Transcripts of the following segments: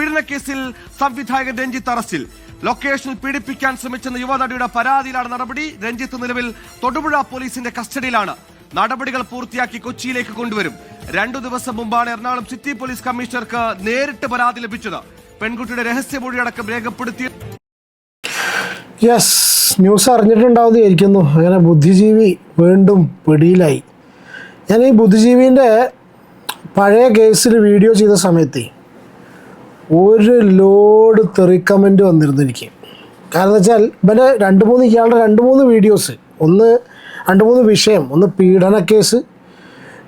പീഡനക്കേസിൽ സംവിധായകൻ രഞ്ജിത്ത് അറസ്റ്റിൽ. ലൊക്കേഷനിൽ പീഡിപ്പിക്കാൻ ശ്രമിച്ചെന്ന യുവനടിയുടെ പരാതിയിലാണ് നടപടി. രഞ്ജിത്ത് നിലവിൽ തൊടുപുഴ പോലീസിന്റെ കസ്റ്റഡിയിലാണ്. നടപടികൾ പൂർത്തിയാക്കി കൊച്ചിയിലേക്ക് കൊണ്ടുവരും. 2 ദിവസം മുമ്പാണ് എറണാകുളം സിറ്റി പോലീസ് കമ്മീഷണർക്ക് നേരിട്ട് പരാതി ലഭിച്ചത്. പെൺകുട്ടിയുടെ രഹസ്യമൊഴിയടക്കം രേഖപ്പെടുത്തി. ന്യൂസ് അറിഞ്ഞിട്ടുണ്ടാവുന്നതായിരിക്കുന്നു. അങ്ങനെ ബുദ്ധിജീവി വീണ്ടും പിടിയിലായി. ഞാൻ ഈ ബുദ്ധിജീവിൻ്റെ പഴയ കേസിൽ വീഡിയോ ചെയ്ത സമയത്ത് ഒരു ലോഡ് തെറി കമൻറ്റ് വന്നിരുന്നു എനിക്ക്. കാരണം വെച്ചാൽ ഇവൻ്റെ ഇയാളുടെ 2-3 വീഡിയോസ്, 2-3 വിഷയം, ഒന്ന് പീഡന കേസ്,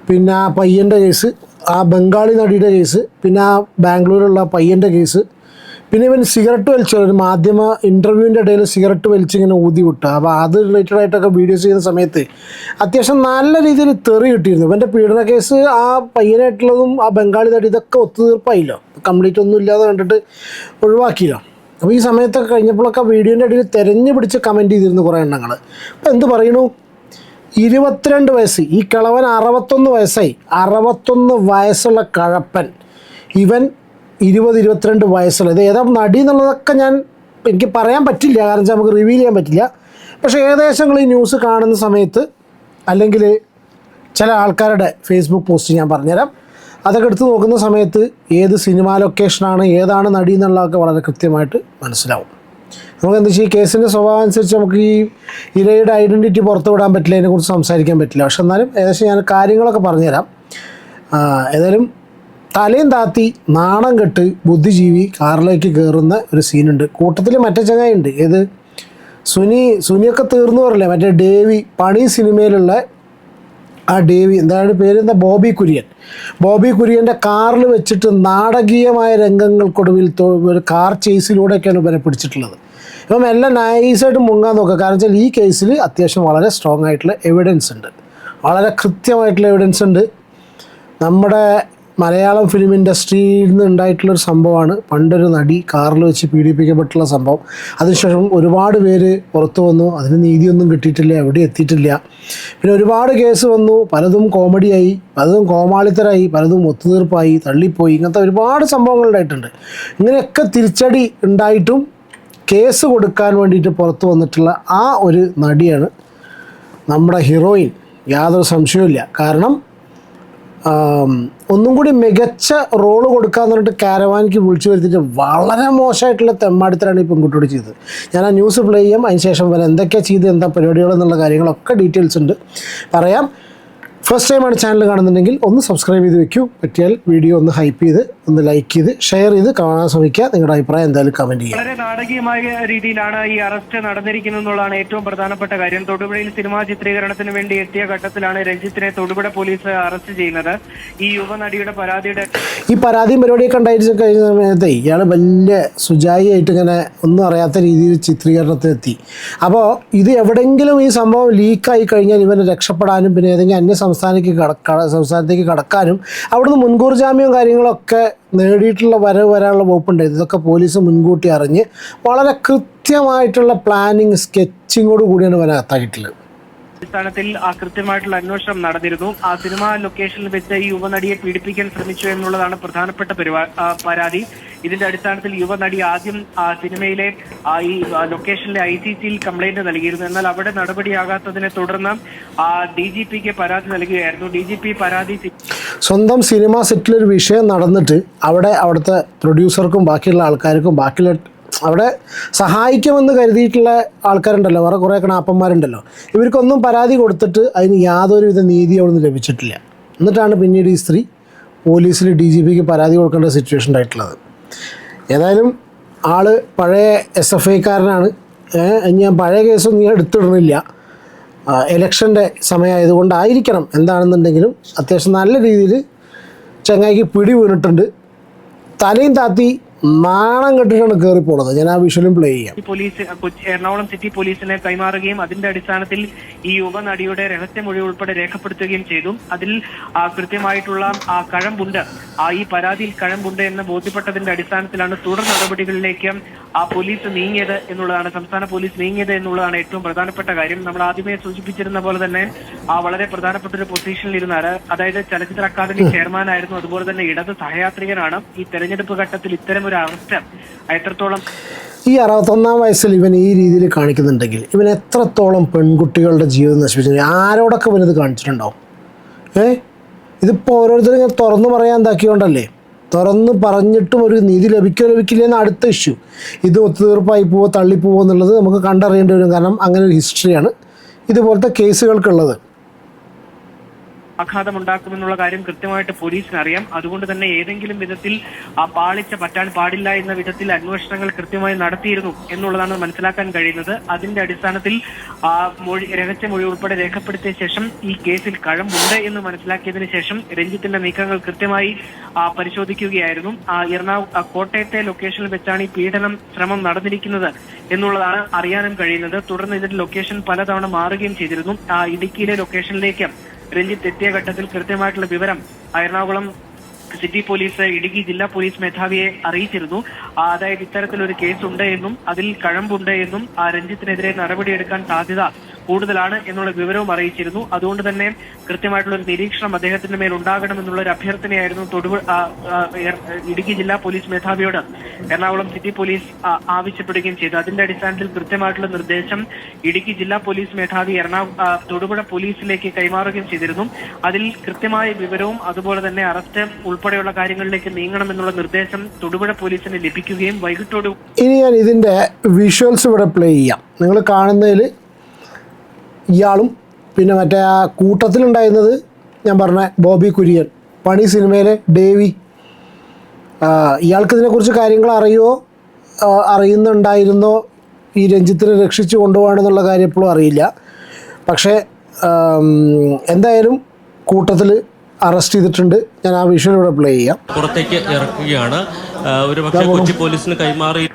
പിന്നെ ആ പയ്യൻ്റെ കേസ്, ആ ബംഗാളി നടിയുടെ കേസ്, പിന്നെ ആ ബാംഗ്ലൂരിലുള്ള പയ്യൻ്റെ കേസ്, പിന്നെ ഇവൻ സിഗരറ്റ് വലിച്ചു, ഒരു മാധ്യമ ഇൻ്റർവ്യൂവിൻ്റെ ഇടയിൽ സിഗരറ്റ് വലിച്ചിങ്ങനെ ഊതി വിട്ടു. അപ്പോൾ അത് റിലേറ്റഡ് ആയിട്ടൊക്കെ വീഡിയോസ് ചെയ്യുന്ന സമയത്ത് അത്യാവശ്യം നല്ല രീതിയിൽ തെറി കിട്ടിയിരുന്നു. ഇവൻ്റെ പീഡന കേസ്, ആ പയ്യനായിട്ടുള്ളതും ആ ബംഗാളി നടി, ഇതൊക്കെ ഒത്തുതീർപ്പായില്ലോ, കംപ്ലീറ്റ് ഒന്നും ഇല്ലാതെ കണ്ടിട്ട് ഒഴിവാക്കിയല്ലോ. അപ്പോൾ ഈ സമയത്തൊക്കെ കഴിഞ്ഞപ്പോഴൊക്കെ വീഡിയോൻ്റെ ഇടയിൽ തിരഞ്ഞു പിടിച്ച് കമൻറ്റ് ചെയ്തിരുന്നു കുറേ എണ്ണങ്ങൾ. അപ്പോൾ എന്ത് പറയണു, 22 വയസ്സ്, ഈ കിളവൻ 61 വയസ്സായി. 61 വയസ്സുള്ള കഴപ്പൻ, ഇവൻ 20-22 വയസ്സുള്ള. ഇത് ഏതാ നടി എന്നുള്ളതൊക്കെ എനിക്ക് പറയാൻ പറ്റില്ല, കാരണം വെച്ചാൽ നമുക്ക് റിവീൽ ചെയ്യാൻ പറ്റില്ല. പക്ഷേ ഏകദേശം ഈ ന്യൂസ് കാണുന്ന സമയത്ത്, അല്ലെങ്കിൽ ചില ആൾക്കാരുടെ ഫേസ്ബുക്ക് പോസ്റ്റ് ഞാൻ പറഞ്ഞുതരാം, അതൊക്കെ എടുത്ത് നോക്കുന്ന സമയത്ത് ഏത് സിനിമാ ലൊക്കേഷനാണ്, ഏതാണ് നടി എന്നുള്ളതൊക്കെ വളരെ കൃത്യമായിട്ട് മനസ്സിലാവും. നമുക്ക് എന്താ വെച്ചാൽ ഈ കേസിൻ്റെ സ്വഭാവം അനുസരിച്ച് നമുക്ക് ഈ ഇരയുടെ ഐഡൻറ്റിറ്റി പുറത്തു വിടാൻ പറ്റില്ല, അതിനെക്കുറിച്ച് സംസാരിക്കാൻ പറ്റില്ല. പക്ഷെ എന്നാലും ഏകദേശം ഞാൻ കാര്യങ്ങളൊക്കെ പറഞ്ഞുതരാം. ഏതായാലും തലയും താത്തി നാണം കെട്ട് ബുദ്ധിജീവി കാറിലേക്ക് കയറുന്ന ഒരു സീനുണ്ട്. കൂട്ടത്തിൽ മറ്റേ ചങ്ങായിണ്ട്, ഏത് സുനിയൊക്കെ തീർന്നു പറയില്ലേ, മറ്റേ ഡേവി, പണി സിനിമയിലുള്ള ആ ഡേവി, എന്താണ് പേര്, ബോബി കുര്യൻ്റെ കാറിൽ വെച്ചിട്ട് നാടകീയമായ രംഗങ്ങൾക്കൊടുവിൽ ഒരു കാർ ചേസിലൂടെയൊക്കെയാണ് ഇവരെ പിടിച്ചിട്ടുള്ളത്. ഇപ്പം എല്ലാം നൈസായിട്ട് മുങ്ങാൻ നോക്കുക. കാരണം വെച്ചാൽ ഈ കേസിൽ അത്യാവശ്യം വളരെ സ്ട്രോങ് ആയിട്ടുള്ള എവിഡൻസ് ഉണ്ട്, വളരെ കൃത്യമായിട്ടുള്ള എവിഡൻസ് ഉണ്ട്. നമ്മുടെ മലയാളം ഫിലിം ഇൻഡസ്ട്രിയിൽ നിന്ന് ഉണ്ടായിട്ടുള്ളൊരു സംഭവമാണ്. പണ്ടൊരു നടി കാറിൽ വെച്ച് പീഡിപ്പിക്കപ്പെട്ടുള്ള സംഭവം. അതിനുശേഷം ഒരുപാട് പേര് പുറത്തു വന്നു, അതിന് നീതിയൊന്നും കിട്ടിയിട്ടില്ല, എവിടെ എത്തിയിട്ടില്ല. പിന്നെ ഒരുപാട് കേസ് വന്നു, പലതും കോമഡിയായി, പലതും കോമാളിത്തരായി, പലതും ഒത്തുതീർപ്പായി, തള്ളിപ്പോയി. ഇങ്ങനത്തെ ഒരുപാട് സംഭവങ്ങൾ ഉണ്ടായിട്ടുണ്ട്. ഇങ്ങനെയൊക്കെ തിരിച്ചടി ഉണ്ടായിട്ടും കേസ് കൊടുക്കാൻ വേണ്ടിയിട്ട് പുറത്തു വന്നിട്ടുള്ള ആ ഒരു നടിയാണ് നമ്മുടെ ഹീറോയിൻ, യാതൊരു സംശയവുമില്ല. കാരണം ഒന്നും കൂടി മികച്ച റോള് കൊടുക്കാന്ന് പറഞ്ഞിട്ട് കാരവാനിക്ക് വിളിച്ചു വരുത്തിയിട്ട് വളരെ മോശമായിട്ടുള്ള തെമ്മാടിത്തരാണ് ഈ പെൺകുട്ടിയോട് ചെയ്തത്. ഞാൻ ആ ന്യൂസ് പ്ലേ ചെയ്യാം, അതിന് ശേഷം വരെ എന്തൊക്കെയാണ് ചെയ്ത്, എന്താ പരിപാടികൾ എന്നുള്ള കാര്യങ്ങളൊക്കെ ഡീറ്റെയിൽസ് ഉണ്ട്, പറയാം. ഫസ്റ്റ് ടൈമാണ് ചാനൽ കാണുന്നുണ്ടെങ്കിൽ ഒന്ന് സബ്സ്ക്രൈബ് ചെയ്ത് വെക്കൂ. പറ്റിയാൽ വീഡിയോ ഒന്ന് ഹൈപ്പ് ചെയ്ത്, ഒന്ന് ലൈക്ക് ചെയ്ത്, ഷെയർ ചെയ്ത് കാണാൻ ശ്രമിക്കുക. നിങ്ങളുടെ അഭിപ്രായം എന്തായാലും കമൻറ്റ് ചെയ്യുക. വളരെ നാടകീയമായ രീതിയിലാണ് ഈ അറസ്റ്റ് നടന്നിരിക്കുന്നത് എന്നുള്ളതാണ് ഏറ്റവും പ്രധാനപ്പെട്ട കാര്യം. തൊടുപുഴയിൽ സിനിമാ ചിത്രീകരണത്തിന് വേണ്ടി എത്തിയ ഘട്ടത്തിലാണ് രഞ്ജിത്തിനെ തൊടുപുഴ പോലീസ് അറസ്റ്റ് ചെയ്യുന്നത്. ഈ യുവനടിയുടെ ഈ പരാതിയും പരിപാടിയൊക്കെ ഉണ്ടായിട്ട് കഴിഞ്ഞ സമയത്ത് ഇയാൾ വലിയ സുജായി ആയിട്ട് ഇങ്ങനെ ഒന്നും അറിയാത്ത രീതിയിൽ ചിത്രീകരണത്തിനെത്തി. അപ്പോൾ ഇത് എവിടെയെങ്കിലും ഈ സംഭവം ലീക്കായി കഴിഞ്ഞാൽ ഇവന് രക്ഷപ്പെടാനും പിന്നെ ഏതെങ്കിലും സംസ്ഥാനത്തേക്ക് കടക്കാനും അവിടുന്ന് മുൻകൂർ ജാമ്യവും കാര്യങ്ങളൊക്കെ നേടിയിട്ടുള്ള വരാനുള്ള വകുപ്പുണ്ടായിരുന്നു. ഇതൊക്കെ പോലീസ് മുൻകൂട്ടി അറിഞ്ഞ് വളരെ കൃത്യമായിട്ടുള്ള പ്ലാനിങ് സ്കെച്ചിങ്ങോട് കൂടിയാണ് വരാത്തായിട്ടുള്ളത്. അടിസ്ഥാനത്തിൽ കൃത്യമായിട്ടുള്ള അന്വേഷണം നടന്നിരുന്നു. ആ സിനിമാ ലൊക്കേഷനിൽ വെച്ച് ഈ യുവനടിയെ പീഡിപ്പിക്കാൻ ശ്രമിച്ചു എന്നുള്ളതാണ് പ്രധാനപ്പെട്ട പരാതി. ഇതിന്റെ അടിസ്ഥാനത്തിൽ യുവനടി ആദ്യം സിനിമയിലെ ഈ ലൊക്കേഷനിലെ ICCയിൽ കംപ്ലൈന്റ് നൽകിയിരുന്നു. എന്നാൽ അവിടെ നടപടിയാകാത്തതിനെ തുടർന്ന് DGPക്ക് പരാതി നൽകുകയായിരുന്നു. DGP പരാതി സ്വന്തം സിനിമ സെറ്റിലൊരു വിഷയം നടന്നിട്ട് അവിടുത്തെ പ്രൊഡ്യൂസർക്കും ബാക്കിയുള്ള ആൾക്കാർക്കും അവിടെ സഹായിക്കുമെന്ന് കരുതിയിട്ടുള്ള ആൾക്കാരുണ്ടല്ലോ, വേറെ കുറേ കണാപ്പന്മാരുണ്ടല്ലോ, ഇവർക്കൊന്നും പരാതി കൊടുത്തിട്ട് അതിന് യാതൊരുവിധ നീതി അവിടെ നിന്ന് ലഭിച്ചിട്ടില്ല. എന്നിട്ടാണ് പിന്നീട് ഈ സ്ത്രീ പോലീസിൽ DGPക്ക് പരാതി കൊടുക്കേണ്ട സിറ്റുവേഷൻ ഉണ്ടായിട്ടുള്ളത്. ഏതായാലും ആൾ പഴയ SFIക്കാരനാണ്. ഞാൻ പഴയ കേസൊന്നും ഞാൻ എടുത്തിടണില്ല, ഇലക്ഷൻ്റെ സമയമായതുകൊണ്ടായിരിക്കണം. എന്താണെന്നുണ്ടെങ്കിലും അത്യാവശ്യം നല്ല രീതിയിൽ ചങ്ങായിക്ക് പിടി വീണിട്ടുണ്ട്. തലയും താത്തി നാണം കെട്ടിട്ടാണ് കയറി പോണത്. ഞാൻ ആ വിഷ്വലും പ്ലേ ചെയ്യാം. എറണാകുളം സിറ്റി പോലീസിനെ കൈമാറുകയും അതിന്റെ അടിസ്ഥാനത്തിൽ ഈ യുവനടിയുടെ രഹസ്യമൊഴി ഉൾപ്പെടെ രേഖപ്പെടുത്തുകയും ചെയ്തു. അതിൽ കൃത്യമായിട്ടുള്ള കഴമ്പുണ്ട്, ഈ പരാതിയിൽ കഴമ്പുണ്ട് എന്ന് ബോധ്യപ്പെട്ടതിന്റെ അടിസ്ഥാനത്തിലാണ് തുടർ നടപടികളിലേക്ക് പോലീസ് നീങ്ങിയത് എന്നുള്ളതാണ്, സംസ്ഥാന പോലീസ് നീങ്ങിയത് എന്നുള്ളതാണ് ഏറ്റവും പ്രധാനപ്പെട്ട കാര്യം. നമ്മൾ ആദ്യമേ സൂചിപ്പിച്ചിരുന്ന പോലെ തന്നെ വളരെ പ്രധാനപ്പെട്ട ഒരു പൊസിഷനിൽ ഇരുന്ന, അതായത് ചലച്ചിത്ര അക്കാദമി ചെയർമാൻ ആയിരുന്നു, അതുപോലെ തന്നെ ഇടത് സഹയാത്രികനാണ്. ഈ തെരഞ്ഞെടുപ്പ് ഘട്ടത്തിൽ ഇത്തരം ഒരു അറസ്റ്റ് എത്രത്തോളം ഈ 61-ാം വയസ്സിൽ ഇവൻ ഈ രീതിയിൽ കാണിക്കുന്നുണ്ടെങ്കിൽ ഇവൻ എത്രത്തോളം പെൺകുട്ടികളുടെ ജീവിതം നശിപ്പിച്ചു ആരോടൊക്കെ ഇവനിത് കാണിച്ചിട്ടുണ്ടാവും? ഇതിപ്പോൾ ഓരോരുത്തരും ഇങ്ങനെ തുറന്നു പറയാൻ എന്താക്കിയോണ്ടല്ലേ? തുറന്ന് പറഞ്ഞിട്ടും ഒരു നീതി ലഭിക്കില്ല എന്ന് അടുത്ത ഇഷ്യൂ. ഇത് ഒത്തുതീർപ്പായി പോവോ തള്ളിപ്പോവോ എന്നുള്ളത് നമുക്ക് കണ്ടറിയേണ്ടി വരും. കാരണം അങ്ങനെ ഒരു ഹിസ്റ്ററിയാണ് ഇതുപോലത്തെ കേസുകൾക്കുള്ളത്. ആഘാതമുണ്ടാക്കുമെന്നുള്ള കാര്യം കൃത്യമായിട്ട് പോലീസിന് അറിയാം. അതുകൊണ്ട് തന്നെ ഏതെങ്കിലും വിധത്തിൽ ആ പാളിച്ച പറ്റാൻ പാടില്ല എന്ന വിധത്തിൽ അന്വേഷണങ്ങൾ കൃത്യമായി നടത്തിയിരുന്നു എന്നുള്ളതാണ് മനസ്സിലാക്കാൻ കഴിയുന്നത്. അതിന്റെ അടിസ്ഥാനത്തിൽ രഹസ്യമൊഴി ഉൾപ്പെടെ രേഖപ്പെടുത്തിയ ശേഷം ഈ കേസിൽ കഴമ്പുണ്ട് എന്ന് മനസ്സിലാക്കിയതിനു ശേഷം രഞ്ജിത്തിന്റെ നീക്കങ്ങൾ കൃത്യമായി പരിശോധിക്കുകയായിരുന്നു. കോട്ടയത്തെ ലൊക്കേഷനിൽ വെച്ചാണ് ഈ പീഡനം ശ്രമം നടന്നിരിക്കുന്നത് എന്നുള്ളതാണ് അറിയാനും കഴിയുന്നത്. തുടർന്ന് ഇതിന്റെ ലൊക്കേഷൻ പലതവണ മാറുകയും ചെയ്തിരുന്നു. ഇടുക്കിയിലെ ലൊക്കേഷനിലേക്ക് രഞ്ജിത്ത് എത്തിയ ഘട്ടത്തിൽ കൃത്യമായിട്ടുള്ള വിവരം എറണാകുളം സിറ്റി പോലീസ് ഇടുക്കി ജില്ലാ പോലീസ് മേധാവിയെ അറിയിച്ചിരുന്നു. അതായത് ഇത്തരത്തിലൊരു കേസുണ്ട് എന്നും അതിൽ കഴമ്പുണ്ട് എന്നും രഞ്ജിത്തിനെതിരെ നടപടിയെടുക്കാൻ സാധ്യത കൂടുതലാണ് എന്നുള്ള വിവരവും അറിയിച്ചിരുന്നു. അതുകൊണ്ട് തന്നെ കൃത്യമായിട്ടുള്ള ഒരു നിരീക്ഷണം അദ്ദേഹത്തിന്റെ മേൽ ഉണ്ടാകണമെന്നുള്ള ഒരു അഭ്യർത്ഥനയായിരുന്നു ഇടുക്കി ജില്ലാ പോലീസ് മേധാവിയോട് എറണാകുളം സിറ്റി പോലീസ് ആവശ്യപ്പെടുകയും ചെയ്തു. അതിന്റെ അടിസ്ഥാനത്തിൽ കൃത്യമായിട്ടുള്ള നിർദ്ദേശം ഇടുക്കി ജില്ലാ പോലീസ് മേധാവി തൊടുപുഴ പോലീസിലേക്ക് കൈമാറുകയും ചെയ്തിരുന്നു. അതിൽ കൃത്യമായ വിവരവും അതുപോലെ തന്നെ അറസ്റ്റ് ഉൾപ്പെടെയുള്ള കാര്യങ്ങളിലേക്ക് നീങ്ങണമെന്നുള്ള നിർദ്ദേശം തൊടുപുഴ പോലീസിന് ലഭിക്കുകയും വൈകിട്ടോട് ഇനി ഞാൻ ഇതിന്റെ വിഷ്വൽസ് ഇവിടെ പ്ലേ ചെയ്യാം. നിങ്ങൾ കാണുന്നതിൽ ഇയാളും പിന്നെ മറ്റേ ആ കൂട്ടത്തിലുണ്ടായിരുന്നത് ഞാൻ പറഞ്ഞ ബോബി കുര്യൻ, പണി സിനിമയിലെ ഡേവി. ഇയാൾക്ക് ഇതിനെക്കുറിച്ച് കാര്യങ്ങൾ അറിയുന്നുണ്ടായിരുന്നോ ഈ രഞ്ജിത്തിനെ രക്ഷിച്ച് കൊണ്ടുപോകണമെന്നുള്ള കാര്യം എപ്പോഴും അറിയില്ല. പക്ഷേ എന്തായാലും കൂട്ടത്തിൽ അറസ്റ്റ് ചെയ്തിട്ടുണ്ട്. ഞാൻ ആ വിഷ്വൽ ഇവിടെ പ്ലേ ചെയ്യാം. പുറത്തേക്ക് ഇറക്കുകയാണ്. ഒരു പക്ഷേ കൊച്ചി പോലീസിന് കൈമാറി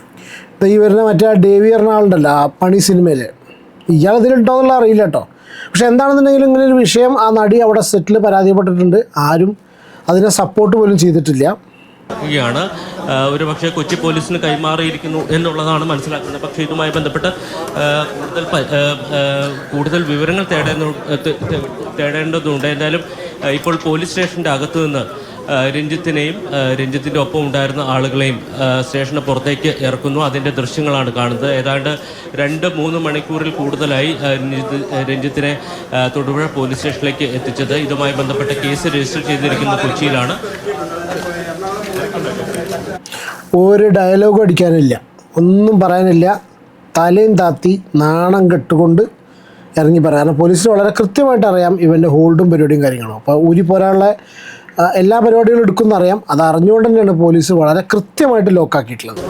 ഈ വരുന്ന മറ്റേ ഡേവി എറണാകുളമുണ്ടല്ലോ ആ പണി സിനിമയിൽ, ഇയാൾ ഇതിലുണ്ടോ എന്നുള്ള അറിയില്ല കേട്ടോ. പക്ഷെ എന്താണെന്നുണ്ടെങ്കിലും ഇങ്ങനെ ഒരു വിഷയം ആ നടി അവിടെ സെറ്റിൽ പരാജയപ്പെട്ടിട്ടുണ്ട്. ആരും അതിനെ സപ്പോർട്ട് പോലും ചെയ്തിട്ടില്ല. ഒരു പക്ഷേ കൊച്ചി പോലീസിന് കൈമാറിയിരിക്കുന്നു എന്നുള്ളതാണ് മനസ്സിലാക്കുന്നത്. പക്ഷേ ഇതുമായി ബന്ധപ്പെട്ട് കൂടുതൽ വിവരങ്ങൾ തേടേണ്ടതുണ്ട്. എന്തായാലും ഇപ്പോൾ പോലീസ് സ്റ്റേഷൻ്റെ അകത്തു നിന്ന് രഞ്ജിത്തിൻ്റെ ഒപ്പം ഉണ്ടായിരുന്ന ആളുകളെയും സ്റ്റേഷന് പുറത്തേക്ക് ഇറക്കുന്നു. അതിൻ്റെ ദൃശ്യങ്ങളാണ് കാണുന്നത്. ഏതാണ്ട് 2-3 മണിക്കൂറിൽ കൂടുതലായി രഞ്ജിത്തിനെ തൊടുപുഴ പോലീസ് സ്റ്റേഷനിലേക്ക് എത്തിച്ചത്. ഇതുമായി ബന്ധപ്പെട്ട കേസ് രജിസ്റ്റർ ചെയ്തിരിക്കുന്നത് കൊച്ചിയിലാണ്. ഒരു ഡയലോഗ് അടിക്കാനില്ല, ഒന്നും പറയാനില്ല. തലയും താത്തി നാണം കെട്ടുകൊണ്ട് ഇറങ്ങി പറയാം. കാരണം പോലീസിന് വളരെ കൃത്യമായിട്ട് അറിയാം ഇവൻ്റെ ഹോൾഡും പരിപാടിയും കാര്യങ്ങളും. അപ്പോൾ ഊരി പോരാനുള്ള എല്ലാ പരിപാടികളും എടുക്കുമെന്ന് അറിയാം. അത് അറിഞ്ഞുകൊണ്ട് തന്നെയാണ് പോലീസ് വളരെ കൃത്യമായിട്ട് ലോക്കാക്കിയിട്ടുള്ളത്.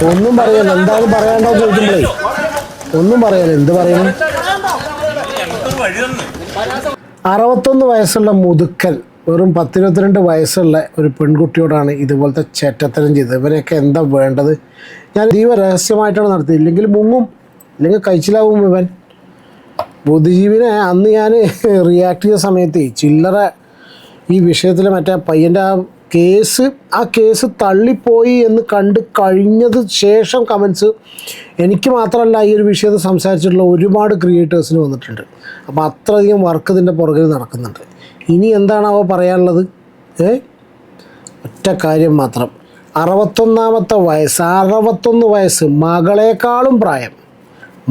ഒന്നും പറയാൻ എന്താണ് പറയാണ്ടോ ചോദിക്കുമ്പോഴേ ഒന്നും പറയാൻ എന്ത് പറയണം. 61 വയസ്സുള്ള മുതുക്കൽ വെറും 10-22 വയസ്സുള്ള ഒരു പെൺകുട്ടിയോടാണ് ഇതുപോലത്തെ ചേറ്റത്തരം ചെയ്തത്. ഇവരെയൊക്കെ എന്താ വേണ്ടത്? ഞാൻ രഹസ്യമായിട്ടാണ് നടത്തിയത്. ഇല്ലെങ്കിൽ മുങ്ങും, ഇല്ലെങ്കിൽ കഴിച്ചിലാവും ഇവൻ. ബുദ്ധിജീവിനെ അന്ന് ഞാൻ റിയാക്ട് ചെയ്ത സമയത്ത് ചില്ലറ ഈ വിഷയത്തിൽ മറ്റേ പയ്യൻ്റെ ആ കേസ് തള്ളിപ്പോയി എന്ന് കണ്ട് കഴിഞ്ഞത് ശേഷം കമൻസ് എനിക്ക് മാത്രമല്ല ഈ ഒരു വിഷയത്തിൽ സംസാരിച്ചിട്ടുള്ള ഒരുപാട് ക്രിയേറ്റേഴ്സിന് വന്നിട്ടുണ്ട്. അപ്പോൾ അത്രയധികം വർക്ക് ഇതിൻ്റെ പുറകിൽ നടക്കുന്നുണ്ട്. ഇനി എന്താണാവോ പറയാനുള്ളത്? ഒറ്റ കാര്യം മാത്രം, 61 വയസ്സ്, മകളെക്കാളും പ്രായം,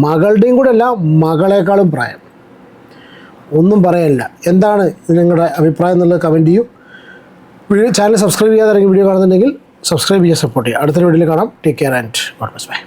മകളുടെയും കൂടെ അല്ല മകളെക്കാളും പ്രായം. ഒന്നും പറയാനില്ല. എന്താണ് നിങ്ങളുടെ അഭിപ്രായം എന്നുള്ളത് കമൻറ്റ് ചെയ്യൂ. ചാനൽ സബ്സ്ക്രൈബ് ചെയ്യാതെ ഇറങ്ങി വീഡിയോ കാണുന്നുണ്ടെങ്കിൽ സബ്സ്ക്രൈബ് ചെയ്യുക, സപ്പോർട്ട് ചെയ്യുക. അടുത്തൊരു വീഡിയോയിൽ കാണാം. Take care and God bless. By.